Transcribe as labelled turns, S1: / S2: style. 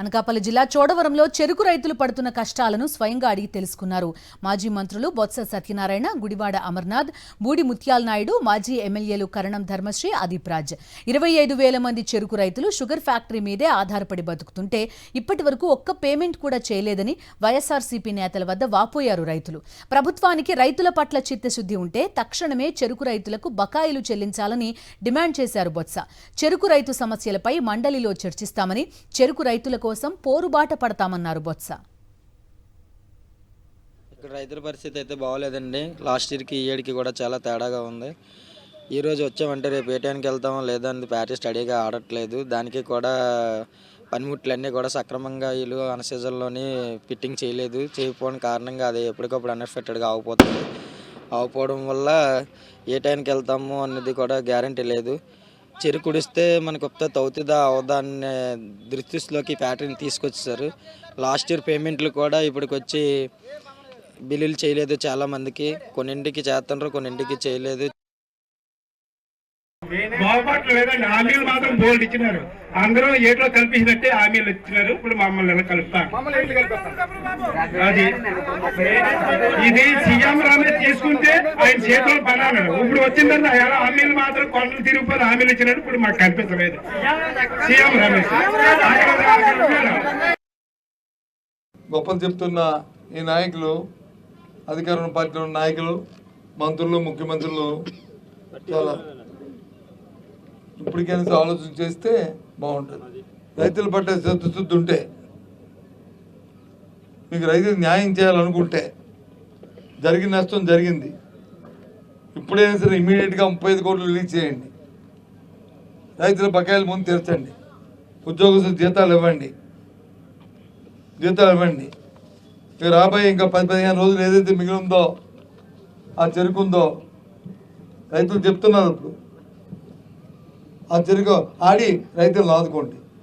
S1: అనకాపల్లి జిల్లా చోడవరంలో చెరుకు రైతులు పడుతున్న కష్టాలను స్వయంగా అడిగి తెలుసుకున్నారు. మాజీ మంత్రులు బొత్స సత్యనారాయణ, గుడివాడ అమర్నాథ్, బూడి ముత్యాల నాయుడు, మాజీ ఎమ్మెల్యేలు కరణం ధర్మశ్రీ, అదీప్ రాజ్. 25,000 మంది చెరుకు రైతులు షుగర్ ఫ్యాక్టరీ మీదే ఆధారపడి బతుకుతుంటే ఇప్పటి వరకు ఒక్క పేమెంట్ కూడా చేయలేదని వైఎస్ఆర్సీపీ నేతల వద్ద వాపోయారు రైతులు. ప్రభుత్వానికి రైతుల పట్ల చిత్తశుద్ధి ఉంటే తక్షణమే చెరుకు రైతులకు బకాయిలు చెల్లించాలని డిమాండ్ చేశారు బొత్స. చెరుకు రైతు సమస్యలపై మండలిలో చర్చిస్తామని, చెరుకు రైతుల కోసం పోరుబాట పడతామన్నారు బొత్స.
S2: ఇక్కడ రైతుల పరిస్థితి అయితే బాగోలేదండి. లాస్ట్ ఇయర్కి ఈ ఇయర్కి కూడా చాలా తేడాగా ఉంది. ఈరోజు వచ్చామంటే రేపు ఏ టైంకి వెళ్తామో లేదా అని పార్టీ స్టడీగా ఆడట్లేదు. దానికి కూడా పనిముట్లన్నీ కూడా సక్రమంగా వీళ్ళు అన్ సీజన్లోని ఫిట్టింగ్ చేయలేదు. చేయకపోవడం కారణంగా అది ఎప్పటికప్పుడు అన్ఎఫెక్టెడ్గా ఆగిపోవడం వల్ల ఏ టైంకి వెళ్తాము అన్నది కూడా గ్యారంటీ లేదు. చెరుకు కుడిస్తే మనకు అవుతుందా అవదా అనే దృష్టిలోకి ఫ్యాక్టరీని తీసుకొచ్చేసారు. లాస్ట్ ఇయర్ పేమెంట్లు కూడా ఇప్పటికి వచ్చి బిల్లులు చేయలేదు. చాలామందికి కొన్నింటికి చేస్తున్నారు, కొన్నింటికి చేయలేదు.
S3: బాగుపడలు లేదండి. హామీలు మాత్రం బోల్డ్ ఇచ్చినారు. అందరూ ఏట్లో కల్పించినట్టే హామీలు ఇచ్చినారు. ఇప్పుడు మమ్మల్ని కలుపుతారు. అది ఇది సీఎం రమేష్ తీసుకుంటే ఆయన చేతులు పనాడు. ఇప్పుడు వచ్చిందంటే హామీలు మాత్రం కొండలు తిరిగిపోయి హామీలు ఇచ్చినారు. ఇప్పుడు మాకు కనిపించలేదు. సీఎం రమేష్
S4: గొప్పలు చెప్తున్న ఈ నాయకులు, అధికార పార్టీలో ఉన్న నాయకులు, మంత్రులు, ముఖ్యమంత్రులు చాలా ఇప్పటికైనా ఆలోచన చేస్తే బాగుంటుంది. రైతులు పట్టే చిత్తశుద్ధి ఉంటే, మీకు రైతులకు న్యాయం చేయాలనుకుంటే, జరిగిన నష్టం జరిగింది, ఇప్పుడైనా సరే ఇమీడియట్గా 35 కోట్లు రిలీజ్ చేయండి. రైతుల బకాయిల ముందు తీర్చండి. ఉద్యోగస్తులు జీతాలు ఇవ్వండి. ఇక రాబోయే ఇంకా 10-15 రోజులు ఏదైతే మిగిలిందో ఆ చెరుకుందో రైతులు చెప్తున్నారు. ఇప్పుడు ఆ చెరుకు ఆడి రైతులను ఆదుకోండి.